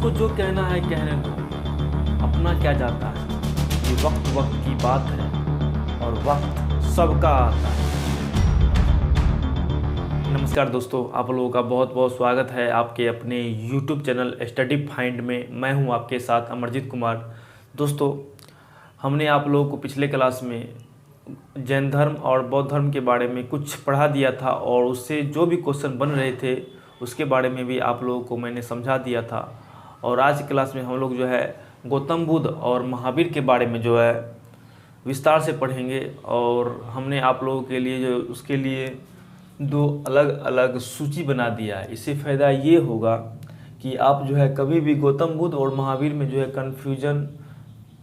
जिसको जो कहना है कहने दो, अपना क्या जाता है। ये वक्त वक्त की बात है और वक्त सबका आता है। नमस्कार दोस्तों, आप लोगों का बहुत बहुत स्वागत है आपके अपने YouTube चैनल स्टडी फाइंड में। मैं हूं आपके साथ अमरजीत कुमार। दोस्तों, हमने आप लोगों को पिछले क्लास में जैन धर्म और बौद्ध धर्म के बारे में कुछ पढ़ा दिया था और उससे जो भी क्वेश्चन बन रहे थे उसके बारे में भी आप लोगों को मैंने समझा दिया था। और आज की क्लास में हम लोग जो है गौतम बुद्ध और महावीर के बारे में जो है विस्तार से पढ़ेंगे। और हमने आप लोगों के लिए जो उसके लिए दो अलग अलग सूची बना दिया है। इससे फ़ायदा ये होगा कि आप जो है कभी भी गौतम बुद्ध और महावीर में जो है कन्फ्यूजन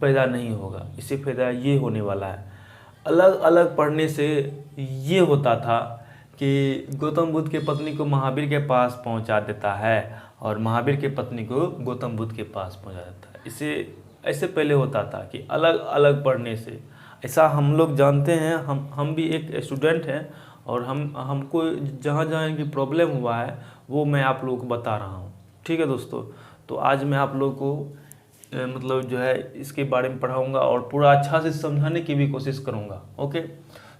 पैदा नहीं होगा। इससे फ़ायदा ये होने वाला है। अलग अलग पढ़ने से ये होता था कि गौतम बुद्ध के पत्नी को महावीर के पास पहुंचा देता है और महावीर के पत्नी को गौतम बुद्ध के पास पहुंचा देता है। इससे ऐसे पहले होता था कि अलग अलग पढ़ने से ऐसा हम लोग जानते हैं। हम भी एक स्टूडेंट हैं और हमको जहाँ जहाँ इनकी प्रॉब्लम हुआ है वो मैं आप लोगों को बता रहा हूँ। ठीक है दोस्तों, तो आज मैं आप लोगों को मतलब जो है इसके बारे में पढ़ाऊँगा और पूरा अच्छा से समझाने की भी कोशिश करूँगा। ओके,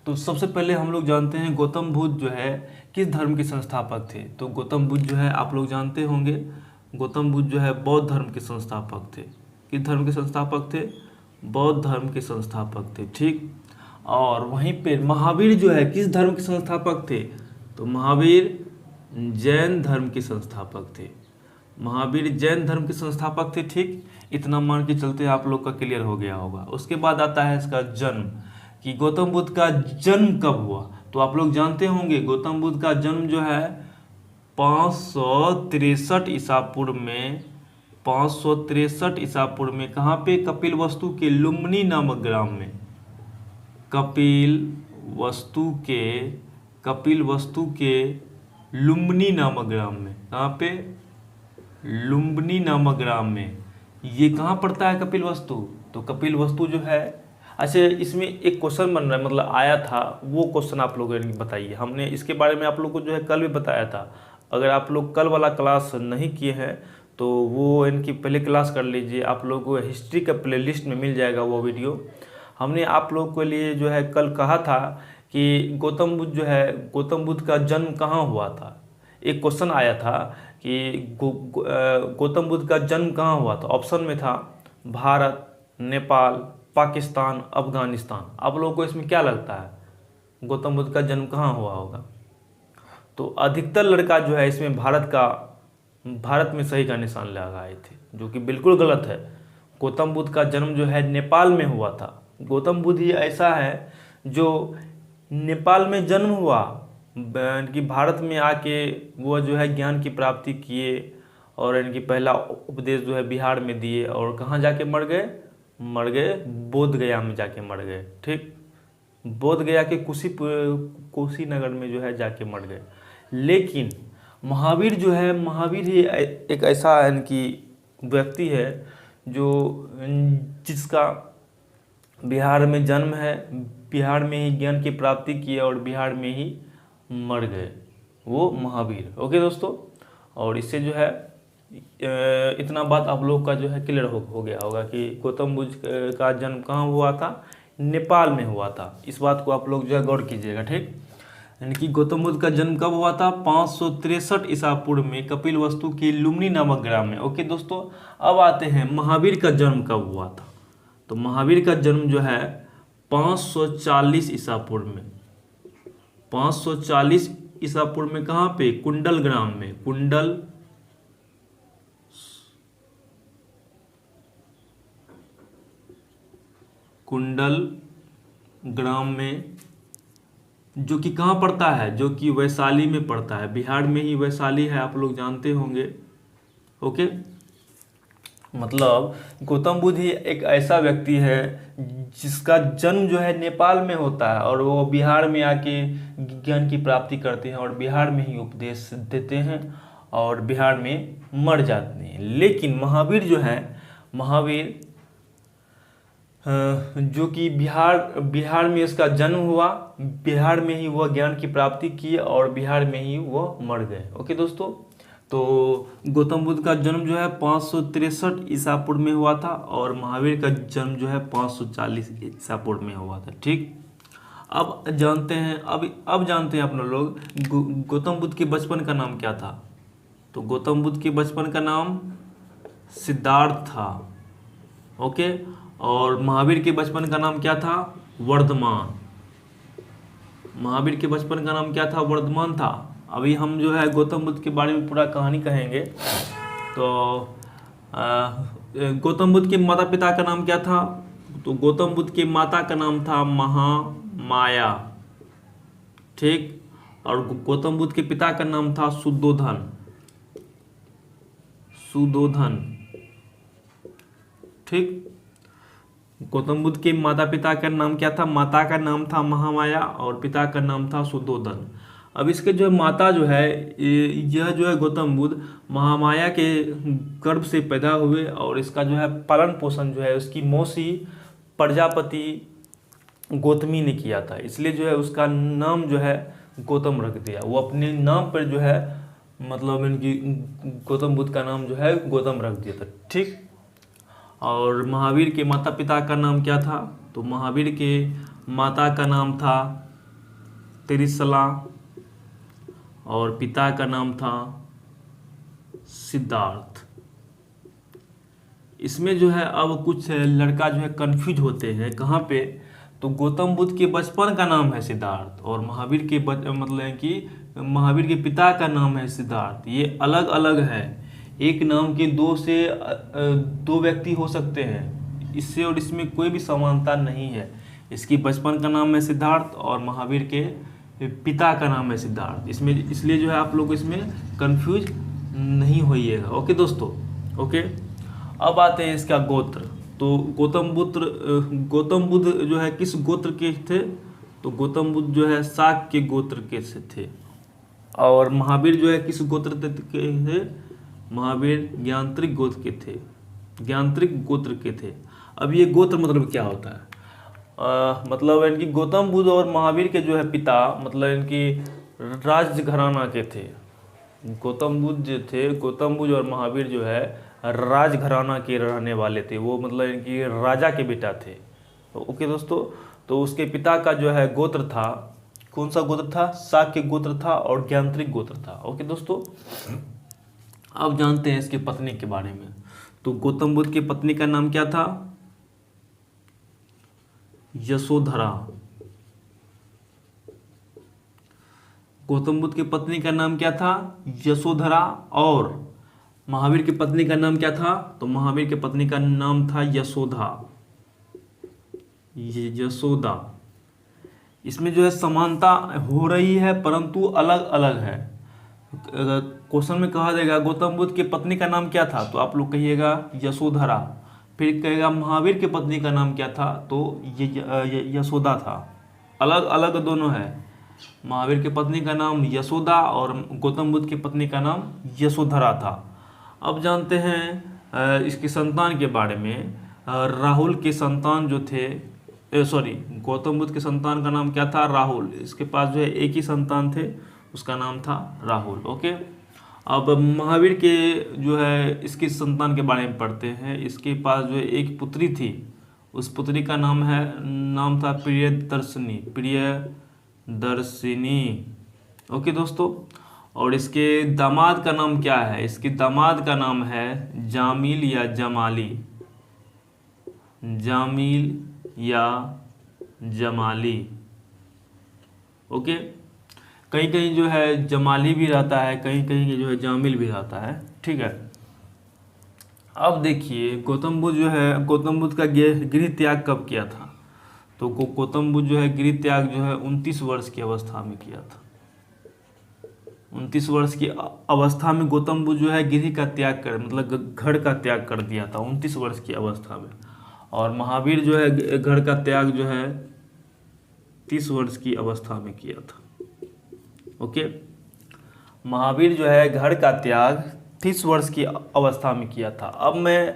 तो सबसे पहले हम लोग जानते हैं गौतम बुद्ध जो है किस धर्म के संस्थापक थे। तो गौतम बुद्ध जो है आप लोग जानते होंगे, गौतम बुद्ध जो है बौद्ध धर्म के संस्थापक थे। किस धर्म के संस्थापक थे? बौद्ध धर्म के संस्थापक थे। ठीक, और वहीं पे महावीर जो है किस धर्म के संस्थापक थे? तो महावीर जैन धर्म के संस्थापक थे। महावीर जैन धर्म के संस्थापक थे। ठीक, इतना मान के चलते आप लोग का क्लियर हो गया होगा। उसके बाद आता है इसका जन्म, कि गौतम बुद्ध का जन्म कब हुआ। तो आप लोग जानते होंगे गौतम बुद्ध का जन्म जो है 563 ईसा पूर्व में, 563 ईसा पूर्व में कहाँ पे? कपिलवस्तु के लुम्बिनी नामक ग्राम में। कपिलवस्तु के लुम्बिनी नामक ग्राम में। कहाँ पे? लुम्बिनी नामक ग्राम में। ये कहाँ पड़ता है कपिलवस्तु? तो कपिलवस्तु जो है, अच्छा इसमें एक क्वेश्चन बन रहा है, मतलब आया था, वो क्वेश्चन आप लोग बताइए। हमने इसके बारे में आप लोग को जो है कल भी बताया था। अगर आप लोग कल वाला क्लास नहीं किए हैं तो वो इनकी पहले क्लास कर लीजिए। आप लोगों को हिस्ट्री का प्लेलिस्ट में मिल जाएगा वो वीडियो। हमने आप लोग के लिए जो है कल कहा था कि गौतम बुद्ध का जन्म कहाँ हुआ था। एक क्वेश्चन आया था कि गौतम बुद्ध का जन्म कहाँ हुआ था। ऑप्शन में था भारत, नेपाल, पाकिस्तान, अफगानिस्तान। आप लोगों को इसमें क्या लगता है गौतम बुद्ध का जन्म कहाँ हुआ होगा? तो अधिकतर लड़का जो है इसमें भारत में सही का निशान लगाए थे, जो कि बिल्कुल गलत है। गौतम बुद्ध का जन्म जो है नेपाल में हुआ था। गौतम बुद्ध ही ऐसा है जो नेपाल में जन्म हुआ, कि भारत में आके वो जो है ज्ञान की प्राप्ति किए और इनकी पहला उपदेश जो है बिहार में दिए। और कहाँ जाके मर गए? बोध गया में जाके मर गए। ठीक, बोध गया के कुशीनगर में जो है जाके मर गए। लेकिन महावीर जो है, महावीर ही एक ऐसा इनकी व्यक्ति है जिसका बिहार में जन्म है, बिहार में ही ज्ञान की प्राप्ति की और बिहार में ही मर गए, वो महावीर। ओके दोस्तों, और इससे जो है इतना बात आप लोग का जो है क्लियर हो गया होगा कि गौतम बुद्ध का जन्म कहाँ हुआ था? नेपाल में हुआ था। इस बात को आप लोग जो है गौर कीजिएगा। ठीक, यानी कि गौतम बुद्ध का जन्म कब हुआ था? 563 ईसा पूर्व में कपिलवस्तु के लुम्बिनी नामक ग्राम में। ओके दोस्तों, अब आते हैं महावीर का जन्म कब हुआ था। तो महावीर का जन्म जो है 540 ईसा पूर्व में। 540 ईसा पूर्व में कहाँ पे? कुंडल ग्राम में। कुंडल ग्राम में, जो कि कहाँ पड़ता है? जो कि वैशाली में पड़ता है। बिहार में ही वैशाली है, आप लोग जानते होंगे। ओके, मतलब गौतम बुद्ध ही एक ऐसा व्यक्ति है जिसका जन्म जो है नेपाल में होता है और वो बिहार में आके ज्ञान की प्राप्ति करते हैं और बिहार में ही उपदेश देते हैं और बिहार में मर जाते हैं। लेकिन महावीर जो है, महावीर जो कि बिहार में इसका जन्म हुआ, बिहार में ही वह ज्ञान की प्राप्ति की और बिहार में ही वह मर गए। ओके दोस्तों, तो गौतम बुद्ध का जन्म जो है 563 ईसा पूर्व में हुआ था और महावीर का जन्म जो है 540 ईसा पूर्व में हुआ था। ठीक, अब जानते हैं अपने लोग गौतम बुद्ध के बचपन का नाम क्या था। तो गौतम बुद्ध के बचपन का नाम सिद्धार्थ था। ओके, और महावीर के बचपन का नाम क्या था? वर्धमान। महावीर के बचपन का नाम क्या था? वर्धमान था। अभी हम जो है गौतम बुद्ध के बारे में पूरा कहानी कहेंगे। तो गौतम बुद्ध के माता पिता का नाम क्या था? तो गौतम बुद्ध के माता का नाम था महामाया। ठीक, और गौतम बुद्ध के पिता का नाम था सुद्धोधन। ठीक, गौतम बुद्ध के माता पिता का नाम क्या था? माता का नाम था महामाया और पिता का नाम था सुद्धोधन। अब इसके जो माता जो है यह जो है गौतम बुद्ध महामाया के गर्भ से पैदा हुए और इसका जो है पालन पोषण जो है उसकी मौसी प्रजापति गौतमी ने किया था, इसलिए जो है उसका नाम जो है गौतम रख दिया। वो अपने नाम पर जो है मतलब इनकी गौतम बुद्ध का नाम जो है गौतम रख दिया था। ठीक, और महावीर के माता पिता का नाम क्या था? तो महावीर के माता का नाम था त्रिशला और पिता का नाम था सिद्धार्थ। इसमें जो है अब कुछ लड़का जो है कंफ्यूज होते हैं, कहाँ पे? तो गौतम बुद्ध के बचपन का नाम है सिद्धार्थ और महावीर के मतलब कि महावीर के पिता का नाम है सिद्धार्थ। ये अलग अलग है, एक नाम के दो व्यक्ति हो सकते हैं, इससे और इसमें कोई भी समानता नहीं है। इसकी बचपन का नाम है सिद्धार्थ और महावीर के पिता का नाम है सिद्धार्थ। इसलिए जो है आप लोग इसमें कंफ्यूज नहीं होइएगा। ओके दोस्तों, ओके। अब आते हैं इसका गोत्र। तो गौतम बुद्ध जो है किस गोत्र के थे? तो गौतम बुद्ध जो है शाक के गोत्र के से थे। और महावीर जो है किस गोत्र के थे? महावीर ज्ञानत्रिक गोत्र के थे। अब ये गोत्र मतलब क्या होता है? मतलब इनकी गौतम बुद्ध और महावीर के जो है पिता मतलब इनकी राज घराना के थे। गौतम बुद्ध और महावीर जो है राज घराना के रहने वाले थे, वो मतलब इनकी राजा के बेटा थे। ओके दोस्तों, तो उसके पिता का जो है गोत्र था, कौन सा गोत्र था? शाक्य गोत्र था और ज्ञानत्रिक गोत्र था। ओके दोस्तों, अब जानते हैं इसकी पत्नी के बारे में। तो गौतम बुद्ध की पत्नी का नाम क्या था? यशोधरा। गौतम बुद्ध की पत्नी का नाम क्या था? यशोधरा। और महावीर की पत्नी का नाम क्या था? तो महावीर की पत्नी का नाम था यशोदा। इसमें जो है समानता हो रही है परंतु अलग अलग है। क्वेश्चन में कहा जाएगा गौतम बुद्ध की पत्नी का नाम क्या था? तो आप लोग कहिएगा यशोधरा। फिर कहेगा महावीर की पत्नी का नाम क्या था? तो ये यशोदा था। अलग अलग दोनों है। महावीर की पत्नी का नाम यशोदा और गौतम बुद्ध की पत्नी का नाम यशोधरा था। अब जानते हैं इसकी संतान के बारे में। राहुल के संतान जो थे, गौतम बुद्ध के संतान का नाम क्या था? राहुल। इसके पास जो है एक ही संतान थे, उसका नाम था राहुल। ओके, अब महावीर के जो है इसकी संतान के बारे में पढ़ते हैं। इसके पास जो है एक पुत्री थी, उस पुत्री का नाम था प्रियदर्शिनी। ओके दोस्तों, और इसके दामाद का नाम क्या है? इसके दामाद का नाम है जामिल या जमाली। ओके, कहीं कहीं जो है जमाली भी रहता है, कहीं कहीं जो है जामिल भी रहता है। ठीक है, अब देखिए गौतम बुद्ध का गृह त्याग कब किया था? तो गौतम बुद्ध जो है गृह त्याग जो है 29 वर्ष की अवस्था में किया था। 29 वर्ष की अवस्था में गौतम बुद्ध जो है गृह का त्याग मतलब घर का त्याग कर दिया था 29 वर्ष की अवस्था में। और महावीर जो है घर का त्याग जो है 30 वर्ष की अवस्था में किया था। ओके, महावीर जो है घर का त्याग 30 वर्ष की अवस्था में किया था। अब मैं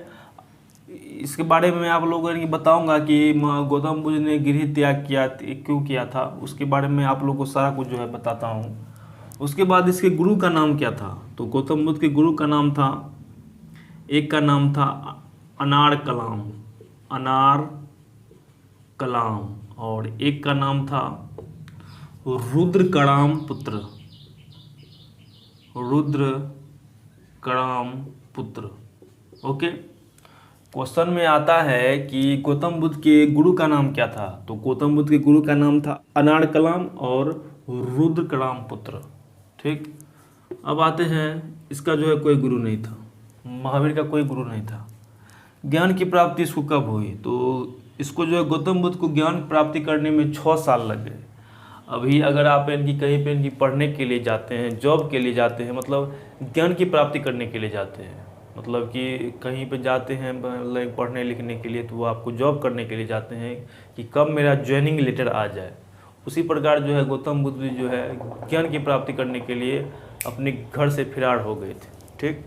इसके बारे में आप लोगों को बताऊंगा कि गौतम बुद्ध ने गृह त्याग क्यों किया था, उसके बारे में आप लोगों को सारा कुछ जो है बताता हूँ। उसके बाद इसके गुरु का नाम क्या था? तो गौतम बुद्ध के गुरु का नाम था, एक का नाम था अनार कलाम, अनार कलाम, और एक का नाम था रुद्र कड़ाम पुत्र, रुद्र कड़ाम पुत्र। ओके, क्वेश्चन में आता है कि गौतम बुद्ध के गुरु का नाम क्या था? तो गौतम बुद्ध के गुरु का नाम था अनार कलाम और रुद्र कड़ाम पुत्र। ठीक, अब आते हैं, इसका जो है कोई गुरु नहीं था, महावीर का कोई गुरु नहीं था। ज्ञान की प्राप्ति इसको कब हुई? तो इसको जो है गौतम बुद्ध को ज्ञान प्राप्ति करने में 6 साल लग गए। अभी अगर आप इनकी कहीं पे इनकी पढ़ने के लिए जाते हैं, जॉब के लिए जाते हैं, मतलब ज्ञान की प्राप्ति करने के लिए जाते हैं, मतलब कि कहीं पे जाते हैं पढ़ने लिखने के लिए, तो वो आपको जॉब करने के लिए जाते हैं कि कब मेरा ज्वाइनिंग लेटर आ जाए। उसी प्रकार जो है गौतम बुद्ध जो है ज्ञान की प्राप्ति करने के लिए अपने घर से फरार हो गए थे। ठीक,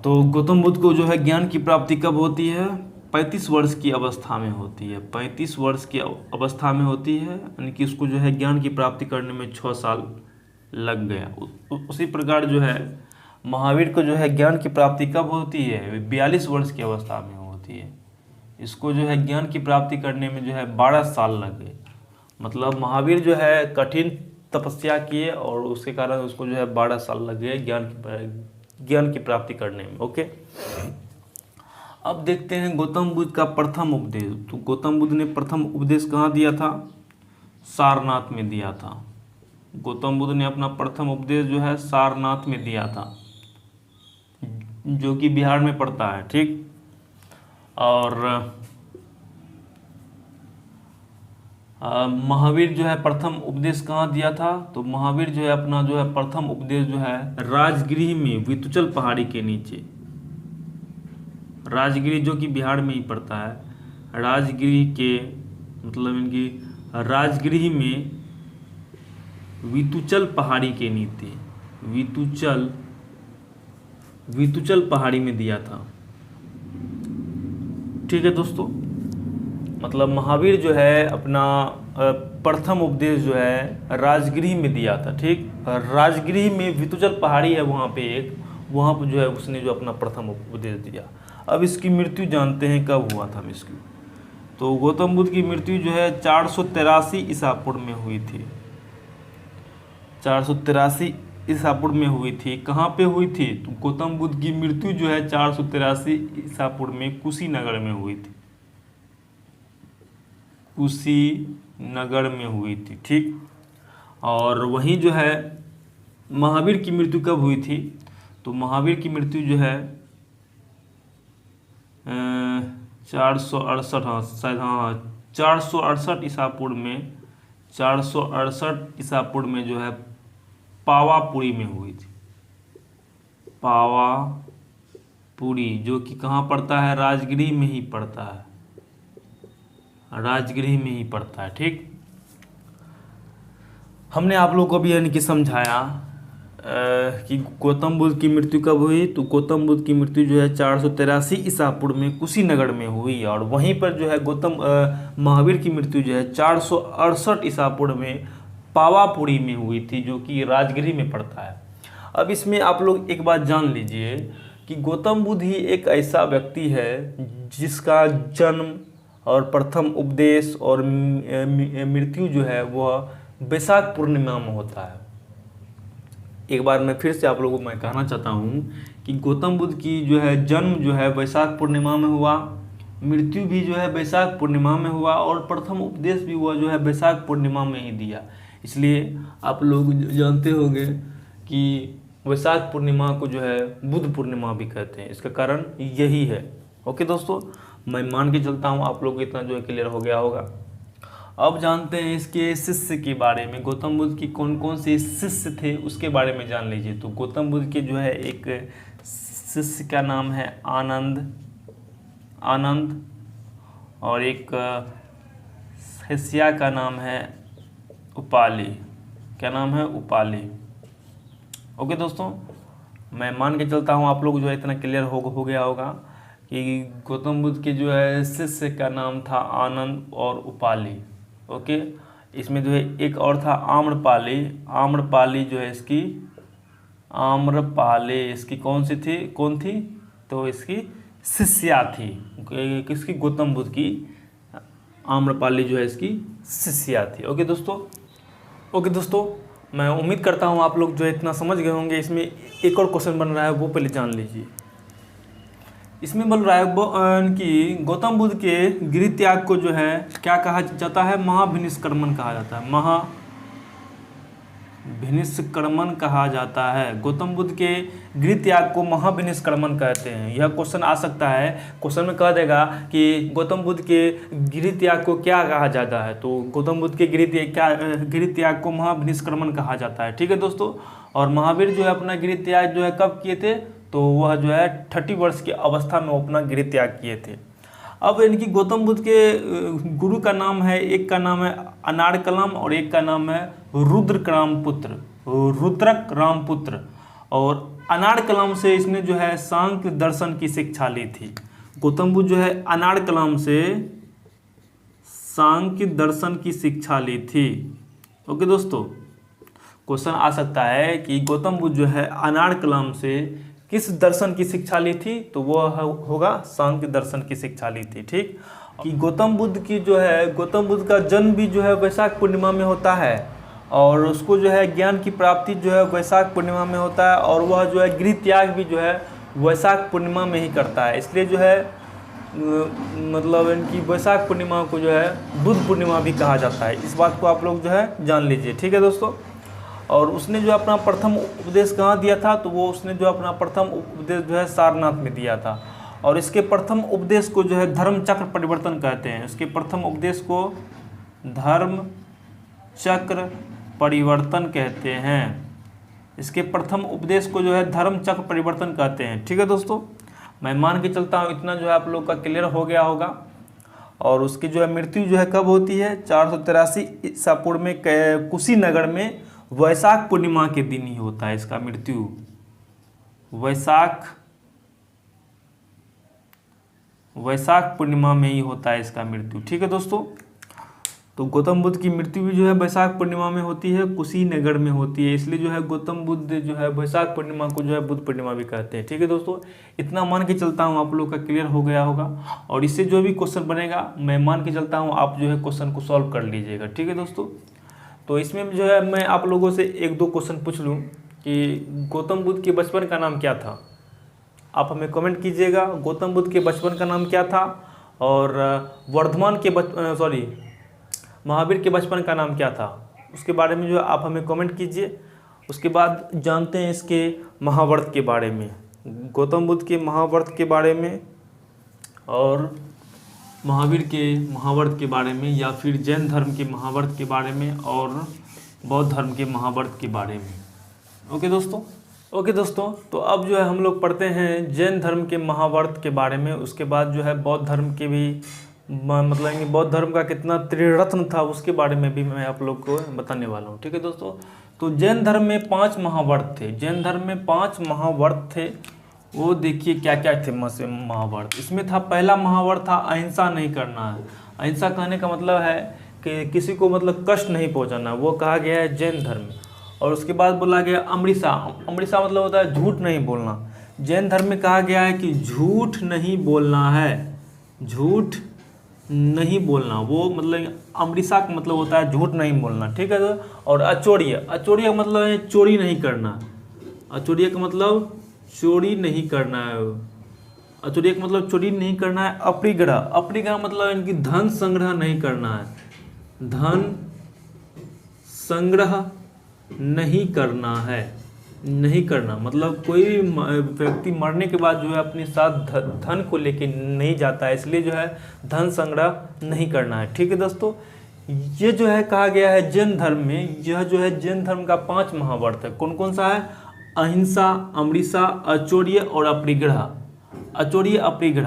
तो गौतम बुद्ध को जो है ज्ञान की प्राप्ति कब होती है? 35 वर्ष की अवस्था में होती है, 35 वर्ष की अवस्था में होती है, यानी कि उसको जो है ज्ञान की प्राप्ति करने में 6 साल लग गया। उसी प्रकार जो है महावीर को जो है ज्ञान की प्राप्ति कब होती है? 42 वर्ष की अवस्था में होती है। इसको जो है ज्ञान की प्राप्ति करने में जो है 12 साल लग गए। मतलब महावीर जो है कठिन तपस्या किए और उसके कारण उसको जो है 12 साल लग गए ज्ञान की प्राप्ति करने में। ओके, अब देखते हैं गौतम बुद्ध का प्रथम उपदेश। तो गौतम बुद्ध ने प्रथम उपदेश कहाँ दिया था? सारनाथ में दिया था। गौतम बुद्ध ने अपना प्रथम उपदेश जो है सारनाथ में दिया था, जो कि बिहार में पड़ता है। ठीक, और महावीर जो है प्रथम उपदेश कहाँ दिया था? तो महावीर जो है अपना जो है प्रथम उपदेश जो है राजगृह में, विंध्याचल पहाड़ी के नीचे, राजगृह जो कि बिहार में ही पड़ता है, राजगृह के मतलब इनकी राजगृह में विंध्याचल पहाड़ी के नीचे, विंध्याचल पहाड़ी में दिया था। ठीक है दोस्तों, मतलब महावीर जो है अपना प्रथम उपदेश जो है राजगृह में दिया था। ठीक, राजगृह में विंध्याचल पहाड़ी है वहाँ पे एक, वहाँ पर जो है उसने जो अपना प्रथम उपदेश दिया। अब इसकी मृत्यु जानते हैं कब हुआ था इसकी? तो गौतम बुद्ध की मृत्यु जो है 483 ईसा पूर्व में हुई थी, 483 ईसा पूर्व में हुई थी। कहाँ पे हुई थी? तो गौतम बुद्ध की मृत्यु जो है 483 ईसा पूर्व में कुशीनगर में हुई थी, कुशीनगर में हुई थी। ठीक, और वहीं जो है महावीर की मृत्यु कब हुई थी? तो महावीर की मृत्यु जो है 468, हाँ शायद, हाँ 468 ईसा पूर्व में, 468 ईसा पूर्व में जो है पावापुरी में हुई थी। पावापुरी जो कि कहाँ पड़ता है? राजगृह में ही पड़ता है, राजगृह में ही पड़ता है। ठीक, हमने आप लोगों को भी यानी कि समझाया कि गौतम बुद्ध की मृत्यु कब हुई। तो गौतम बुद्ध की मृत्यु जो है 483 ईसा पूर्व में कुशीनगर में हुई, और वहीं पर जो है महावीर की मृत्यु जो है 468 ईसा पूर्व में पावापुरी में हुई थी, जो कि राजगृह में पड़ता है। अब इसमें आप लोग एक बात जान लीजिए कि गौतम बुद्ध ही एक ऐसा व्यक्ति है जिसका जन्म और प्रथम उपदेश और मृत्यु जो है वह वैशाख पूर्णिमा में होता है। एक बार मैं फिर से आप लोगों को मैं कहना चाहता हूँ कि गौतम बुद्ध की जो है जन्म जो है वैशाख पूर्णिमा में हुआ, मृत्यु भी जो है वैशाख पूर्णिमा में हुआ, और प्रथम उपदेश भी हुआ जो है वैशाख पूर्णिमा में ही दिया। इसलिए आप लोग जानते होंगे कि वैशाख पूर्णिमा को जो है बुद्ध पूर्णिमा भी कहते हैं, इसका कारण यही है। ओके दोस्तों, मैं मान के चलता हूँ आप लोग को इतना जो है क्लियर हो गया होगा। अब जानते हैं इसके शिष्य के बारे में, गौतम बुद्ध की कौन कौन से शिष्य थे उसके बारे में जान लीजिए। तो गौतम बुद्ध के जो है एक शिष्य का नाम है आनंद, और एक शिष्या का नाम है उपाली। क्या नाम है? उपाली। ओके दोस्तों, मैं मान के चलता हूँ आप लोग जो है इतना क्लियर हो गया होगा कि गौतम बुद्ध के जो है शिष्य का नाम था आनंद और उपाली। ओके, इसमें जो है एक और था आम्रपाली। आम्रपाली जो है इसकी, आम्रपाली इसकी कौन थी? तो इसकी शिष्या थी। किसकी? गौतम बुद्ध की आम्रपाली जो है इसकी शिष्या थी। ओके दोस्तों, मैं उम्मीद करता हूँ आप लोग जो है इतना समझ गए होंगे। इसमें एक और क्वेश्चन बन रहा है, वो पहले जान लीजिए। इसमें बोल रहा है कि गौतम बुद्ध के गृह त्याग को जो है क्या कहा जाता है? महाभिनिष्क्रमण कहा जाता है। महाभिनिष्क्रमण कहा जाता है। गौतम बुद्ध के गृह त्याग को महाभिनिष्क्रमण कहते हैं। यह क्वेश्चन आ सकता है, क्वेश्चन में कह देगा कि गौतम बुद्ध के गृह त्याग को क्या कहा जाता है, तो गौतम बुद्ध के गृह त्याग को महाभिनिष्क्रमण कहा जाता है। ठीक है दोस्तों। और महावीर जो है अपना गृह त्याग जो है कब किए थे? तो वह जो है 30 वर्ष की अवस्था में अपना गृह त्याग किए थे। अब इनकी गौतम बुद्ध के गुरु का नाम है, एक का नाम है अनाड़कलम और एक का नाम है रुद्रक रामपुत्र। और अनाड़कलम से इसने जो है सांख्य दर्शन की शिक्षा ली थी। गौतम बुद्ध जो है अनाड़कलम से सांख्य दर्शन की शिक्षा ली थी। ओके दोस्तों, क्वेश्चन आ सकता है कि गौतम बुद्ध जो है अनाड़कलम से किस दर्शन की शिक्षा ली थी? तो वो होगा सांख्य दर्शन की शिक्षा ली थी। ठीक, कि गौतम बुद्ध का जन्म भी जो है वैशाख पूर्णिमा में होता है और उसको जो है ज्ञान की प्राप्ति जो है वैशाख पूर्णिमा में होता है और वह जो है गृह त्याग भी जो है वैशाख पूर्णिमा में ही करता है। इसलिए जो है मतलब इनकी वैशाख पूर्णिमा को जो है बुद्ध पूर्णिमा भी कहा जाता है। इस बात को आप लोग जो है जान लीजिए। ठीक है दोस्तों। और उसने जो अपना प्रथम उपदेश कहाँ दिया था? तो वो उसने जो अपना प्रथम उपदेश जो है सारनाथ में दिया था। और इसके प्रथम उपदेश को जो है धर्म चक्र परिवर्तन कहते हैं। इसके प्रथम उपदेश को धर्म चक्र परिवर्तन कहते हैं। इसके प्रथम उपदेश को जो है धर्म चक्र परिवर्तन कहते हैं। ठीक है दोस्तों, मैं मान के चलता हूँ इतना जो है आप लोग का क्लियर हो गया होगा। और उसकी जो है मृत्यु जो है कब होती है? 483 ईसा पूर्व में कुशीनगर में वैशाख पूर्णिमा के दिन ही होता है इसका मृत्यु। वैशाख पूर्णिमा में ही होता है इसका मृत्यु। ठीक है दोस्तों। तो गौतम बुद्ध की मृत्यु भी जो है वैशाख पूर्णिमा में होती है, कुशीनगर में होती है। इसलिए जो है गौतम बुद्ध जो है वैशाख पूर्णिमा को जो है बुद्ध पूर्णिमा भी कहते हैं। ठीक है दोस्तों, इतना मान के चलता हूँ आप लोग का क्लियर हो गया होगा। और इससे जो भी क्वेश्चन बनेगा मैं मान के चलता हूँ आप जो है क्वेश्चन को सॉल्व कर लीजिएगा। ठीक है दोस्तों। तो इसमें जो है मैं आप लोगों से एक दो क्वेश्चन पूछ लूँ कि गौतम बुद्ध के बचपन का नाम क्या था? आप हमें कमेंट कीजिएगा गौतम बुद्ध के बचपन का नाम क्या था। और महावीर के बचपन का नाम क्या था, उसके बारे में जो है आप हमें कमेंट कीजिए। उसके बाद जानते हैं इसके महाभारत के बारे में, गौतम बुद्ध के महाभारत के बारे में और महावीर के महाभारत के बारे में, या फिर जैन धर्म के महाभारत के बारे में और बौद्ध धर्म के महाभारत के बारे में। ओके दोस्तों, तो अब जो है हम लोग पढ़ते हैं जैन धर्म के महाभारत के बारे में। उसके बाद जो है बौद्ध धर्म के भी मतलब बौद्ध धर्म का कितना त्रिरत्न था उसके बारे में भी मैं आप लोग को बताने वाला हूँ। ठीक है दोस्तों। तो जैन धर्म में 5 महाभारत थे। वो देखिए क्या क्या थे महाभारत। इसमें था, पहला महाभारत था अहिंसा नहीं करना है। अहिंसा कहने का मतलब है कि किसी को मतलब कष्ट नहीं पहुंचाना, वो कहा गया है जैन धर्म में। और उसके बाद बोला गया अमृषा मतलब होता है झूठ नहीं बोलना। जैन धर्म में कहा गया है कि झूठ नहीं बोलना है, झूठ नहीं बोलना। वो मतलब अमृषा का मतलब होता है झूठ नहीं बोलना। ठीक है। और अचौर्य मतलब है चोरी नहीं करना। अचौर्य का मतलब चोरी नहीं करना है। अचौर्य का मतलब चोरी नहीं करना है। अपरिग्रह मतलब इनकी धन संग्रह नहीं करना है। धन संग्रह नहीं करना मतलब कोई भी व्यक्ति मरने के बाद जो है अपने साथ धन को लेके नहीं जाता है, इसलिए जो है धन संग्रह नहीं करना है। ठीक है दोस्तों। ये जो है कहा गया है जैन धर्म में, यह जो है जैन धर्म का 5 महाभारत है। कौन कौन सा है? अहिंसा, अमृषा, अचौर्य और अपरिग्रह।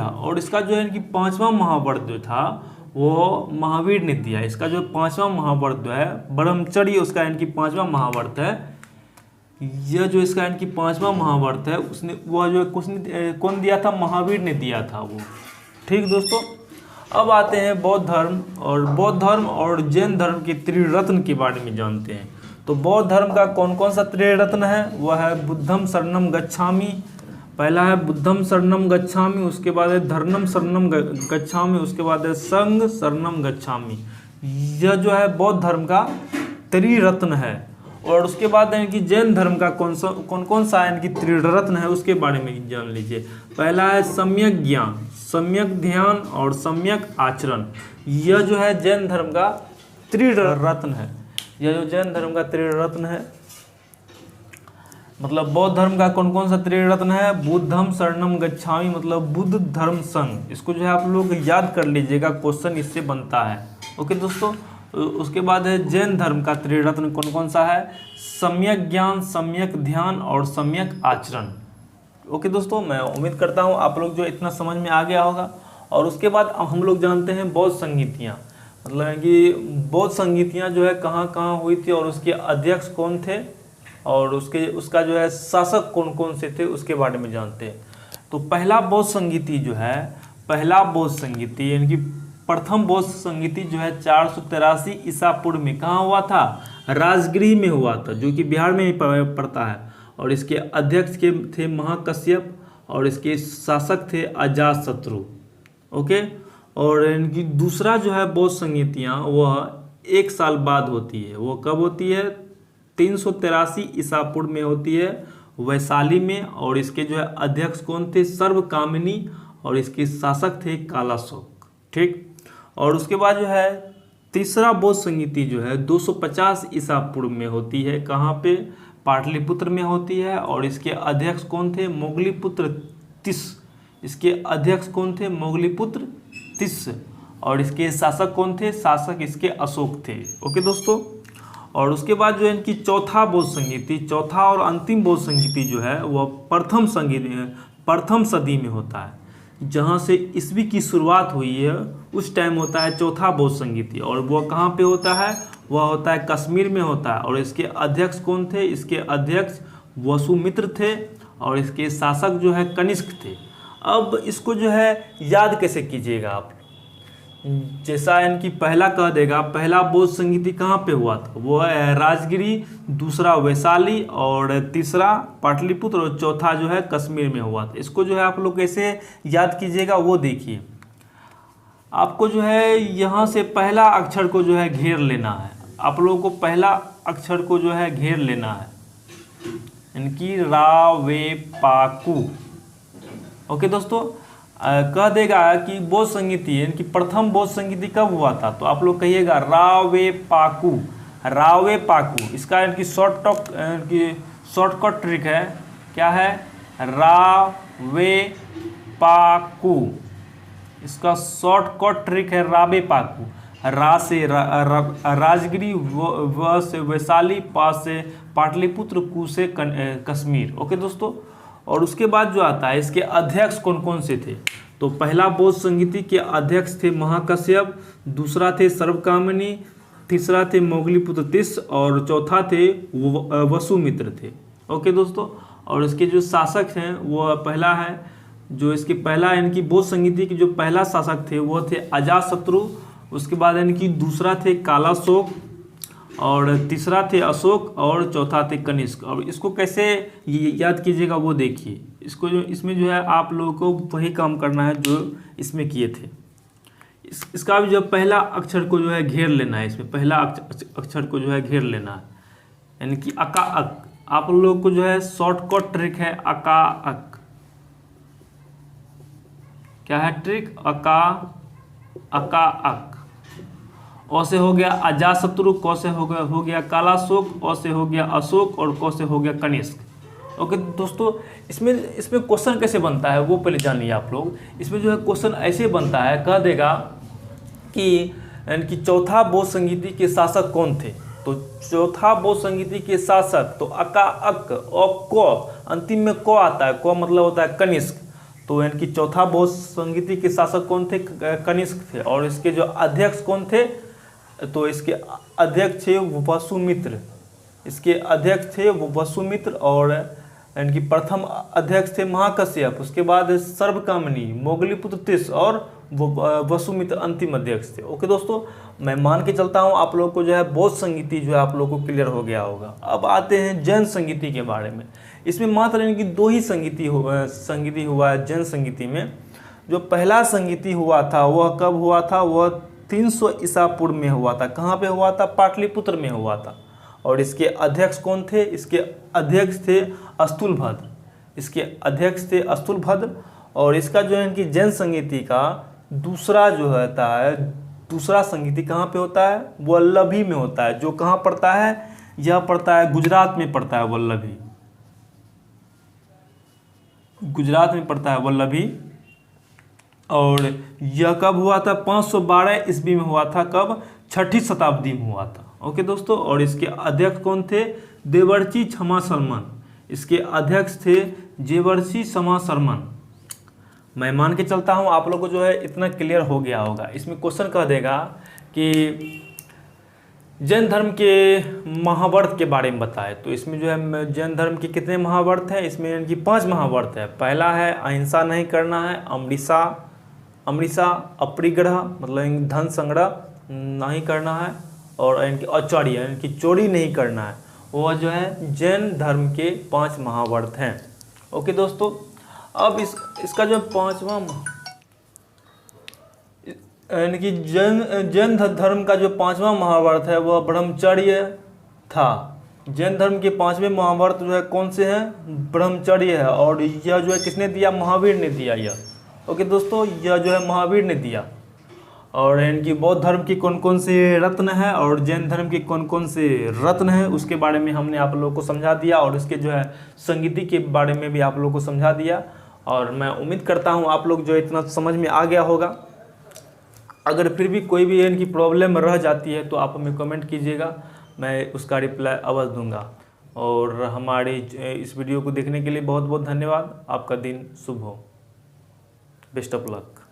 और इसका जो है इनकी 5वां महाभारत जो था वो महावीर ने दिया। इसका जो 5वां महाभारत जो है ब्रह्मचर्य, उसका इनकी 5वां महाभारत है। यह जो इसका इनकी 5वां महाभारत है उसने वह जो कौन दिया था? महावीर ने दिया था वो। ठीक दोस्तों। अब आते हैं बौद्ध धर्म और जैन धर्म के त्रिरत्न के बारे में जानते हैं। तो बौद्ध धर्म का कौन कौन सा त्रिरत्न है? वह है बुद्धम शरणम गच्छामि, पहला है बुद्धम शरणम गच्छामि, उसके बाद है धर्मम शरणम गच्छामि, उसके बाद है संघ शरणम गच्छामि। यह जो है बौद्ध धर्म का त्रिरत्न है। और उसके बाद है कि जैन धर्म का कौन कौन सा इनकी त्रिरत्न है उसके बारे में जान लीजिए। पहला है सम्यक ज्ञान, सम्यक ध्यान और सम्यक आचरण। यह जो है जैन धर्म का त्रिरत्न है। यह जो जैन धर्म का त्रिरत्न है, मतलब बौद्ध धर्म का कौन कौन सा त्रिरत्न है? बुद्धम शरणम गच्छामि मतलब बुद्ध धर्म संघ। इसको जो है आप लोग याद कर लीजिएगा, क्वेश्चन इससे बनता है। ओके दोस्तों, उसके बाद है जैन धर्म का त्रिरत्न कौन कौन सा है? सम्यक ज्ञान, सम्यक ध्यान और सम्यक आचरण। ओके दोस्तों, मैं उम्मीद करता हूँ आप लोग जो इतना समझ में आ गया होगा। और उसके बाद हम लोग जानते हैं बौद्ध संगीतियाँ, मतलब कि बौद्ध संगीतियाँ जो है कहाँ कहाँ हुई थी और उसके अध्यक्ष कौन थे और उसका जो है शासक कौन कौन से थे उसके बारे में जानते हैं। तो पहला बौद्ध संगीति जो है, पहला बौद्ध संगीति यानी कि प्रथम बौद्ध संगीति जो है 483 ईसा पूर्व में कहाँ हुआ था? राजगृह में हुआ था, जो कि बिहार में ही पड़ता है। और इसके अध्यक्ष के थे महाकश्यप और इसके शासक थे अजातशत्रु। ओके, और इनकी दूसरा जो है बौद्ध संगीतियाँ वह 1 साल बाद होती है। वो कब होती है? 383 ईसा पूर्व में होती है, वैशाली में। और इसके जो है अध्यक्ष कौन थे? सर्वकामिनी, और इसके शासक थे कालाशोक। ठीक, और उसके बाद जो है तीसरा बौद्ध संगीति जो है 250 ईसा पूर्व में होती है। कहाँ पे? पाटलिपुत्र में होती है। और इसके अध्यक्ष कौन थे? मोगलीपुत्र तिस। इसके अध्यक्ष कौन थे? मोगलीपुत्र तिस। और इसके शासक कौन थे? शासक इसके अशोक थे। ओके दोस्तों, और उसके बाद जो है इनकी चौथा बौद्ध संगीति, चौथा और अंतिम बौद्ध संगीति जो है वह प्रथम सदी में होता है। जहाँ से ईस्वी की शुरुआत हुई है उस टाइम होता है चौथा बौद्ध संगीति। और वह कहाँ पे होता है? वह होता है कश्मीर में होता है। और इसके अध्यक्ष कौन थे? इसके अध्यक्ष वसुमित्र थे और इसके शासक जो है कनिष्क थे। अब इसको जो है याद कैसे कीजिएगा आप? जैसा इनकी पहला कह देगा, पहला बौद्ध संगीति कहाँ पे हुआ था? वो है राजगिरी, दूसरा वैशाली और तीसरा पाटलिपुत्र और चौथा जो है कश्मीर में हुआ था। इसको जो है आप लोग कैसे याद कीजिएगा वो देखिए। आपको जो है यहाँ से पहला अक्षर को जो है घेर लेना है। आप लोगों को पहला अक्षर को जो है घेर लेना है, इनकी रा वे पाकू। ओके दोस्तों, कह देगा कि बौद्ध संगीति इनकी प्रथम बौद्ध संगीति कब हुआ था? तो आप लोग कहिएगा रावे पाकू, रावे पाकू। इसका इनकी शॉर्टकट ट्रिक है, क्या है? रावे पाकू। इसका शॉर्टकट ट्रिक है रावे पाकू। रा से राजगिरी, व से वैशाली, पा से पाटलिपुत्र, कू से कश्मीर। ओके दोस्तों, और उसके बाद जो आता है इसके अध्यक्ष कौन कौन से थे? तो पहला बौद्ध संगीति के अध्यक्ष थे महाकश्यप, दूसरा थे सर्वकामिनी, तीसरा थे मोगलीपुत्र तिस और चौथा थे वसुमित्र थे। ओके दोस्तों, और इसके जो शासक हैं वो पहला है, जो इसके पहला इनकी बौद्ध संगीति के जो पहला शासक थे वो थे अजातशत्रु। उसके बाद इनकी दूसरा थे कालाशोक और तीसरा थे अशोक और चौथा थे कनिष्क। और इसको कैसे याद कीजिएगा वो देखिए। इसको जो इसमें जो है आप लोगों को वही काम करना है जो इसमें किए थे। इसका भी जो पहला अक्षर को जो है घेर लेना है, इसमें पहला अक्षर को जो है घेर लेना है, यानी कि अका अक। आप लोगों को जो है शॉर्टकट ट्रिक है अका अक। क्या है ट्रिक? अका अक। ओ से हो गया अजातशत्रु, क से हो गया कालाशोक, अ से हो गया अशोक और क से हो गया कनिष्क। ओके दोस्तों, इसमें क्वेश्चन कैसे बनता है वो पहले जानिए आप लोग। इसमें जो है क्वेश्चन ऐसे बनता है, कह देगा कि इनकी चौथा बौद्ध संगीति के शासक कौन थे? तो चौथा बौद्ध संगीति के शासक तो अका अक और क, अंतिम में क आता है, क मतलब होता है कनिष्क। तो इनकी चौथा बौद्ध संगीति के शासक कौन थे? कनिष्क थे। और इसके जो अध्यक्ष कौन थे? तो इसके अध्यक्ष थे वसुमित्र। इसके अध्यक्ष थे वसुमित्र और इनकी प्रथम अध्यक्ष थे महाकश्यप। उसके बाद सर्वकामिनी, मोगलीपुत्र तिस और वसुमित्र अंतिम अध्यक्ष थे। ओके दोस्तों, मैं मान के चलता हूँ आप लोग को जो है बौद्ध संगीति जो है आप लोग को क्लियर हो गया होगा। अब आते हैं जैन संगीति के बारे में। इसमें मात्र इनकी 2 ही संगीति हुआ है जैन संगीति में। जो पहला संगीति हुआ था वह कब हुआ था? वह 300 ईसा पूर्व में हुआ था। कहाँ पे हुआ था? पाटलिपुत्र में हुआ था। और इसके अध्यक्ष कौन थे? इसके अध्यक्ष थे अस्तुलभद्र। इसके अध्यक्ष थे अस्तुलभद्र। और इसका जो है इनकी जैन संगीति का दूसरा जो होता है, दूसरा संगीति कहाँ पे होता है? वल्लभी में होता है। जो कहाँ पड़ता है? यह पड़ता है गुजरात में पड़ता है वल्लभी, गुजरात में पड़ता है वल्लभी। और यह कब हुआ था? 512 ईस्वी में हुआ था। कब? 6ठी शताब्दी में हुआ था। ओके दोस्तों, और इसके अध्यक्ष कौन थे? देवर्षि क्षमा शर्मन। इसके अध्यक्ष थे देवर्षि क्षमा शर्मन। मैं मान के चलता हूँ आप लोगों को जो है इतना क्लियर हो गया होगा। इसमें क्वेश्चन कह देगा कि जैन धर्म के महावर्त के बारे में बताए, तो इसमें जो है जैन धर्म के कितने महावर्त हैं? इसमें इनकी 5 महावर्त है। पहला है अहिंसा नहीं करना है, अमृषा अपरिग्रह मतलब धन संग्रह नहीं करना है, और इनकी औचौर्य इनकी चोरी नहीं करना है। वह जो है जैन धर्म के 5 महावर्त हैं। ओके दोस्तों, अब इसका जो 5वां इनकी जैन धर्म का जो 5वां महावर्त है वह ब्रह्मचर्य था। जैन धर्म के 5वें महावर्त जो है कौन से हैं? ब्रह्मचर्य है। और यह जो है किसने दिया? महावीर ने दिया यह। ओके दोस्तों, यह जो है महावीर ने दिया। और इनकी बौद्ध धर्म की कौन कौन से रत्न है और जैन धर्म के कौन कौन से रत्न है उसके बारे में हमने आप लोगों को समझा दिया, और इसके जो है संगीति के बारे में भी आप लोगों को समझा दिया। और मैं उम्मीद करता हूँ आप लोग जो इतना समझ में आ गया होगा। अगर फिर भी कोई भी इनकी प्रॉब्लम रह जाती है तो आप हमें कमेंट कीजिएगा, मैं उसका रिप्लाई अवश्य दूंगा। और हमारी इस वीडियो को देखने के लिए बहुत बहुत धन्यवाद। आपका दिन शुभ हो। Best of luck.